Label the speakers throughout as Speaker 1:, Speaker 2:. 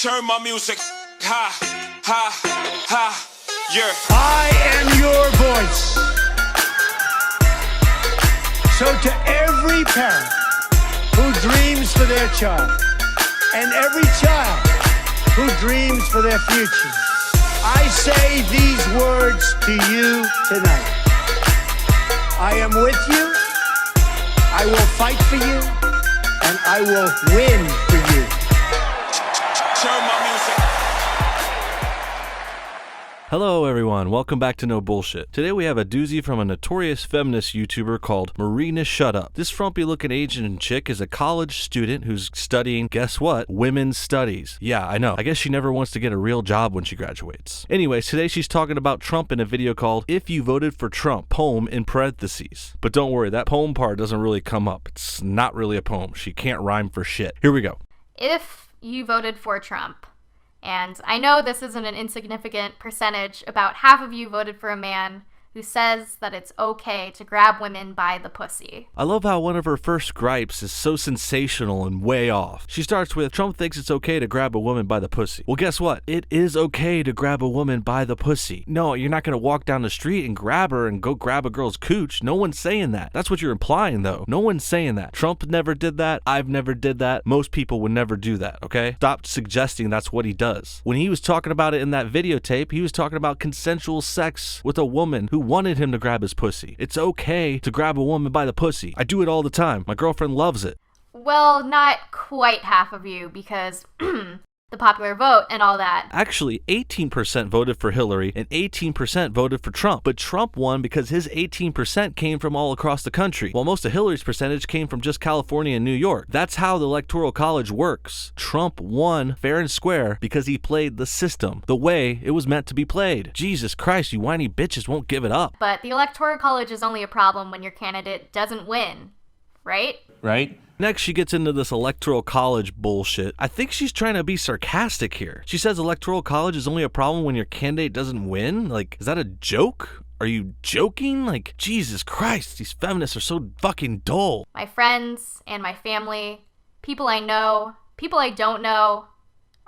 Speaker 1: Turn my music ha, ha, ha, yeah.
Speaker 2: I am your voice. So to every parent who dreams for their child, and every child who dreams for their future, I say these words to you tonight. I am with you, I will fight for you, and I will win for you.
Speaker 1: Turn my music.
Speaker 3: Hello everyone, welcome back to No Bullshit. Today we have a doozy from a notorious feminist YouTuber called Marina Shut Up. This frumpy looking Asian chick is a college student who's studying, guess what, women's studies. Yeah, I know. I guess she never wants to get a real job when she graduates. Anyways, today she's talking about Trump in a video called If You Voted for Trump, poem in parentheses. But don't worry, that poem part doesn't really come up. It's not really a poem. She can't rhyme for shit. Here we go.
Speaker 4: If you voted for Trump, and I know this isn't an insignificant percentage, about half of you voted for a man who says that it's okay to grab women by the pussy.
Speaker 3: I love how one of her first gripes is so sensational and way off. She starts with, Trump thinks it's okay to grab a woman by the pussy. Well, guess what? It is okay to grab a woman by the pussy. No, you're not going to walk down the street and grab her and go grab a girl's cooch. No one's saying that. That's what you're implying, though. No one's saying that. Trump never did that. I've never did that. Most people would never do that, okay? Stop suggesting that's what he does. When he was talking about it in that videotape, he was talking about consensual sex with a woman who wanted him to grab his pussy. It's okay to grab a woman by the pussy. I do it all the time. My girlfriend loves it.
Speaker 4: Well, not quite half of you, because the popular vote and all that.
Speaker 3: Actually, 18% voted for Hillary and 18% voted for Trump. But Trump won because his 18% came from all across the country, while most of Hillary's percentage came from just California and New York. That's how the Electoral College works. Trump won fair and square because he played the system the way it was meant to be played. Jesus Christ, you whiny bitches won't give it up.
Speaker 4: But the Electoral College is only a problem when your candidate doesn't win, right?
Speaker 3: Right? Next, she gets into this electoral college bullshit. I think she's trying to be sarcastic here. She says electoral college is only a problem when your candidate doesn't win? Like, is that a joke? Are you joking? Like, Jesus Christ, these feminists are so fucking dull.
Speaker 4: My friends and my family, people I know, people I don't know,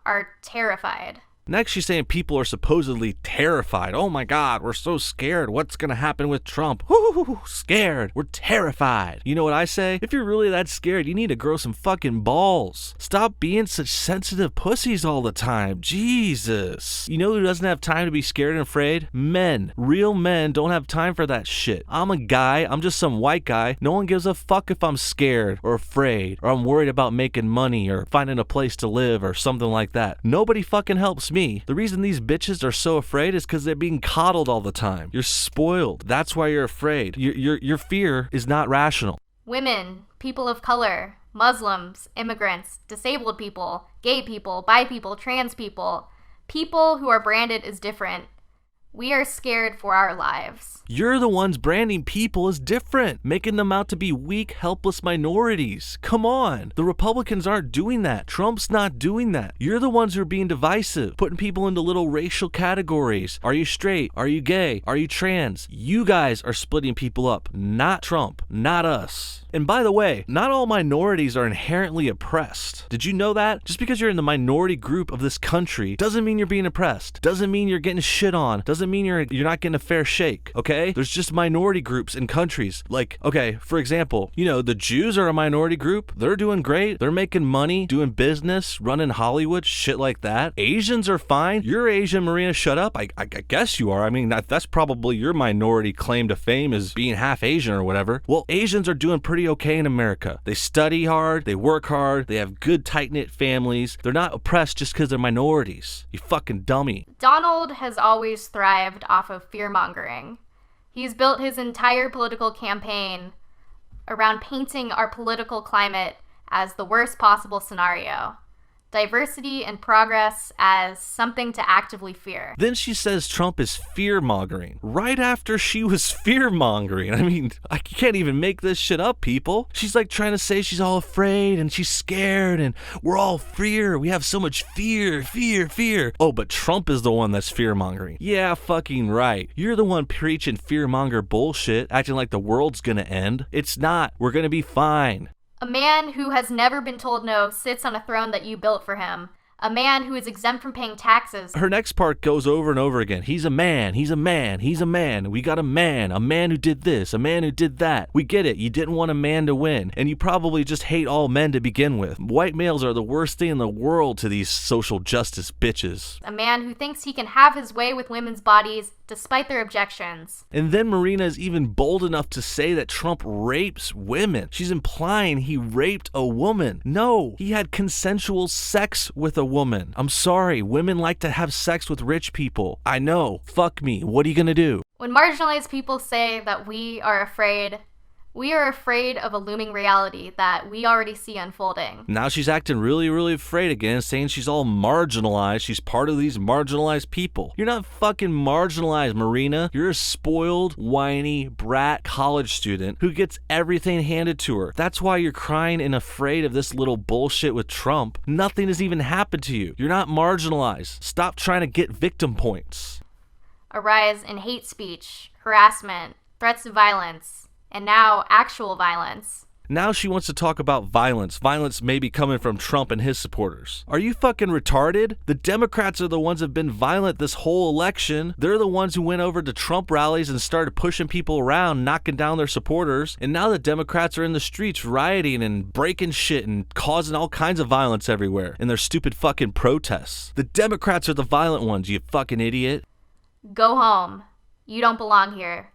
Speaker 4: are terrified.
Speaker 3: Next, she's saying people are supposedly terrified. Oh my God, we're so scared. What's gonna happen with Trump? Whoo, scared. We're terrified. You know what I say? If you're really that scared, you need to grow some fucking balls. Stop being such sensitive pussies all the time. Jesus. You know who doesn't have time to be scared and afraid? Men. Real men don't have time for that shit. I'm a guy. I'm just some white guy. No one gives a fuck if I'm scared or afraid or I'm worried about making money or finding a place to live or something like that. Nobody fucking helps me. The reason these bitches are so afraid is because they're being coddled all the time. You're spoiled. That's why you're afraid. Your fear is not rational.
Speaker 4: Women, people of color, Muslims, immigrants, disabled people, gay people, bi people, trans people, people who are branded as different. We are scared for our lives.
Speaker 3: You're the ones branding people as different, making them out to be weak, helpless minorities. Come on. The Republicans aren't doing that. Trump's not doing that. You're the ones who are being divisive, putting people into little racial categories. Are you straight? Are you gay? Are you trans? You guys are splitting people up, not Trump, not us. And by the way, not all minorities are inherently oppressed. Did you know that? Just because you're in the minority group of this country doesn't mean you're being oppressed. Doesn't mean you're getting shit on. Doesn't mean you're not getting a fair shake, okay? There's just minority groups in countries. Like, okay, for example, you know, the Jews are a minority group. They're doing great. They're making money, doing business, running Hollywood, shit like that. Asians are fine. You're Asian, Marina, shut up. I guess you are. I mean, that's probably your minority claim to fame is being half Asian or whatever. Well, Asians are doing pretty okay in America. They study hard, they work hard, they have good tight-knit families. They're not oppressed just because they're minorities. You fucking dummy.
Speaker 4: Donald has always thrived off of fear-mongering. He's built his entire political campaign around painting our political climate as the worst possible scenario. Diversity and progress as something to actively fear.
Speaker 3: Then she says Trump is fear-mongering. Right after she was fear-mongering. I mean, I can't even make this shit up, people. She's like trying to say she's all afraid and she's scared and we're all fear. We have so much fear. Oh, but Trump is the one that's fear-mongering. Yeah, fucking right. You're the one preaching fear-monger bullshit, acting like the world's gonna end. It's not. We're gonna be fine.
Speaker 4: A man who has never been told no sits on a throne that you built for him. A man who is exempt from paying taxes.
Speaker 3: Her next part goes over and over again. He's a man, he's a man, he's a man. We got a man who did this, a man who did that. We get it. You didn't want a man to win, and you probably just hate all men to begin with. White males are the worst thing in the world to these social justice bitches.
Speaker 4: A man who thinks he can have his way with women's bodies despite their objections.
Speaker 3: And then Marina is even bold enough to say that Trump rapes women. She's implying he raped a woman. No, he had consensual sex with a woman. I'm sorry, women like to have sex with rich people. I know. Fuck me. What are you gonna do?
Speaker 4: When marginalized people say that we are afraid of a looming reality that we already see unfolding.
Speaker 3: Now she's acting really, really afraid again, saying she's all marginalized. She's part of these marginalized people. You're not fucking marginalized, Marina. You're a spoiled, whiny, brat college student who gets everything handed to her. That's why you're crying and afraid of this little bullshit with Trump. Nothing has even happened to you. You're not marginalized. Stop trying to get victim points.
Speaker 4: A rise in hate speech, harassment, threats of violence, and now actual violence.
Speaker 3: Now she wants to talk about violence. Violence maybe coming from Trump and his supporters. Are you fucking retarded? The Democrats are the ones that have been violent this whole election. They're the ones who went over to Trump rallies and started pushing people around, knocking down their supporters. And now the Democrats are in the streets rioting and breaking shit and causing all kinds of violence everywhere in their stupid fucking protests. The Democrats are the violent ones, you fucking idiot.
Speaker 4: Go home. You don't belong here.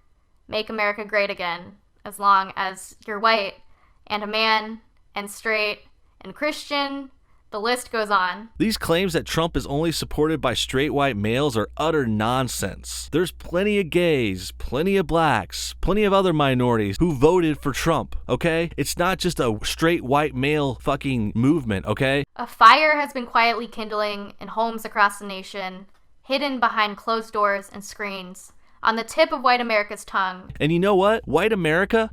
Speaker 4: Make America great again. As long as you're white and a man and straight and Christian, the list goes on.
Speaker 3: These claims that Trump is only supported by straight white males are utter nonsense. There's plenty of gays, plenty of blacks, plenty of other minorities who voted for Trump, okay? It's not just a straight white male fucking movement, okay?
Speaker 4: A fire has been quietly kindling in homes across the nation, hidden behind closed doors and screens, on the tip of white America's tongue.
Speaker 3: And you know what? White America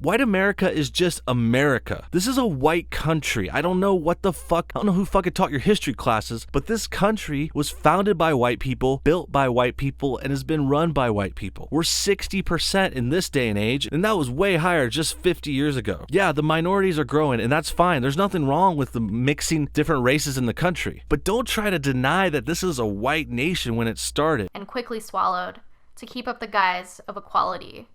Speaker 3: is just America. This is a white country. I don't know who fucking taught your history classes, but this country was founded by white people, built by white people, and has been run by white people. We're 60% in this day and age, and that was way higher just 50 years ago. Yeah, the minorities are growing, and that's fine. There's nothing wrong with the mixing different races in the country. But don't try to deny that this is a white nation when it started.
Speaker 4: And quickly swallowed to keep up the guise of equality.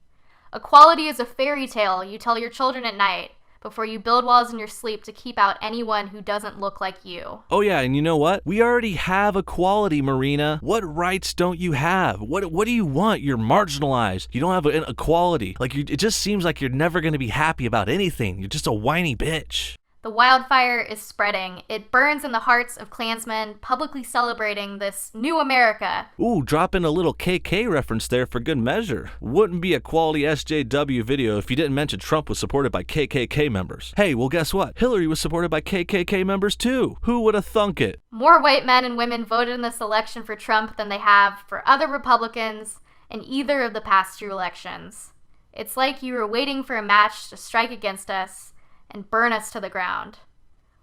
Speaker 4: Equality is a fairy tale you tell your children at night before you build walls in your sleep to keep out anyone who doesn't look like you.
Speaker 3: Oh yeah, and you know what? We already have equality, Marina. What rights don't you have? What do you want? You're marginalized. You don't have an equality. It just seems like you're never going to be happy about anything. You're just a whiny bitch.
Speaker 4: The wildfire is spreading. It burns in the hearts of Klansmen publicly celebrating this new America.
Speaker 3: Ooh, drop in a little KK reference there for good measure. Wouldn't be a quality SJW video if you didn't mention Trump was supported by KKK members. Hey, well guess what? Hillary was supported by KKK members too. Who would have thunk it?
Speaker 4: More white men and women voted in this election for Trump than they have for other Republicans in either of the past two elections. It's like you were waiting for a match to strike against us and burn us to the ground.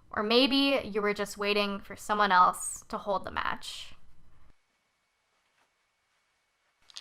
Speaker 4: Or maybe you were just waiting for someone else to hold the match.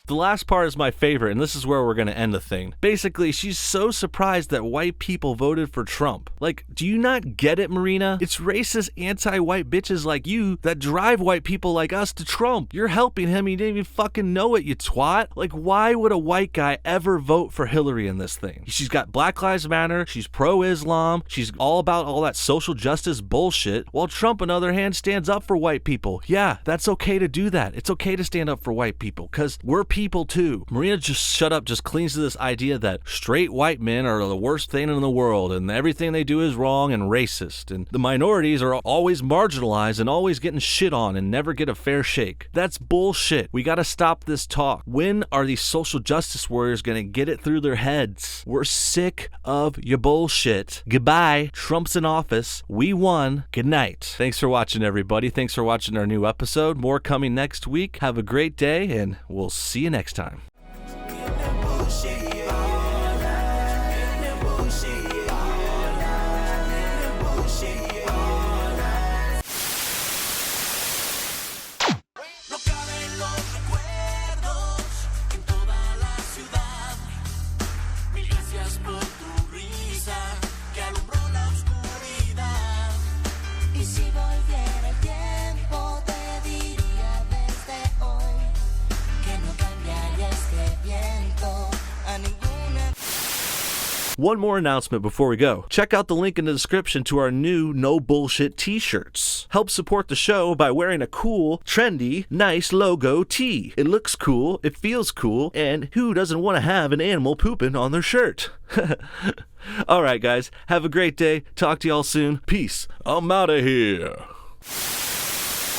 Speaker 3: The last part is my favorite, and this is where we're going to end the thing. Basically, she's so surprised that white people voted for Trump. Do you not get it, Marina? It's racist, anti-white bitches like you that drive white people like us to Trump. You're helping him, you didn't even fucking know it, you twat. Why would a white guy ever vote for Hillary in this thing? She's got Black Lives Matter, she's pro-Islam, she's all about all that social justice bullshit, while Trump, on the other hand, stands up for white people. Yeah, that's okay to do that. It's okay to stand up for white people, because we're people too. Marina just clings to this idea that straight white men are the worst thing in the world and everything they do is wrong and racist, and the minorities are always marginalized and always getting shit on and never get a fair shake. That's bullshit. We gotta stop this talk. When are these social justice warriors gonna get it through their heads? We're sick of your bullshit. Goodbye. Trump's in office. We won. Good night. Thanks for watching, everybody. Thanks for watching our new episode. More coming next week. Have a great day, and we'll see you next time.
Speaker 5: Y si volviera el tiempo
Speaker 3: One more announcement before we go. Check out the link in the description to our new No Bullshit t-shirts. Help support the show by wearing a cool, trendy, nice logo tee. It looks cool, it feels cool, and who doesn't want to have an animal pooping on their shirt? Alright guys, have a great day. Talk to y'all soon. Peace. I'm out of here.